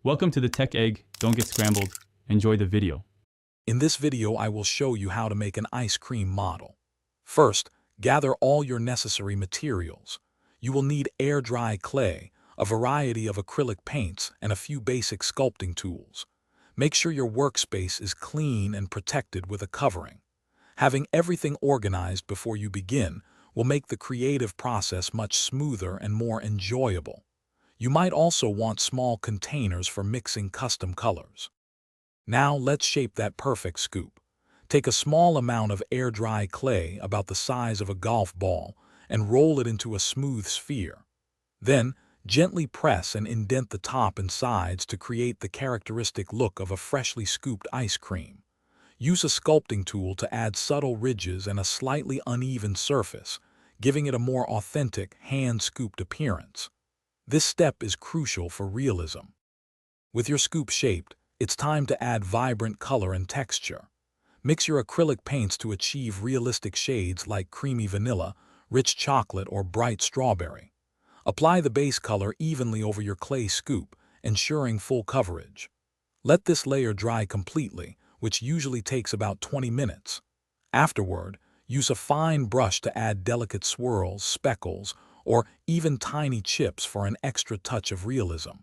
Welcome to the Tech Egg. Don't get scrambled. Enjoy the video. In this video, I will show you how to make an ice cream model. First, gather all your necessary materials. You will need air-dry clay, a variety of acrylic paints, and a few basic sculpting tools. Make sure your workspace is clean and protected with a covering. Having everything organized before you begin will make the creative process much smoother and more enjoyable. You might also want small containers for mixing custom colors. Now let's shape that perfect scoop. Take a small amount of air-dry clay about the size of a golf ball and roll it into a smooth sphere. Then, gently press and indent the top and sides to create the characteristic look of a freshly scooped ice cream. Use a sculpting tool to add subtle ridges and a slightly uneven surface, giving it a more authentic, hand-scooped appearance. This step is crucial for realism. With your scoop shaped, it's time to add vibrant color and texture. Mix your acrylic paints to achieve realistic shades like creamy vanilla, rich chocolate, or bright strawberry. Apply the base color evenly over your clay scoop, ensuring full coverage. Let this layer dry completely, which usually takes about 20 minutes. Afterward, use a fine brush to add delicate swirls, speckles, or even tiny chips for an extra touch of realism.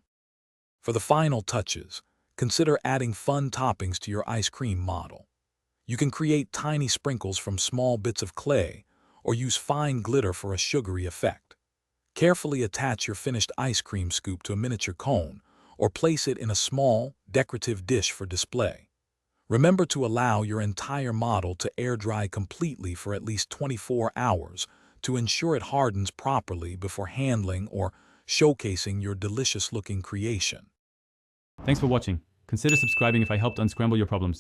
For the final touches, consider adding fun toppings to your ice cream model. You can create tiny sprinkles from small bits of clay, or use fine glitter for a sugary effect. Carefully attach your finished ice cream scoop to a miniature cone, or place it in a small, decorative dish for display. Remember to allow your entire model to air dry completely for at least 24 hours to ensure it hardens properly before handling or showcasing your delicious-looking creation. Thanks for watching. Consider subscribing if I helped unscramble your problems.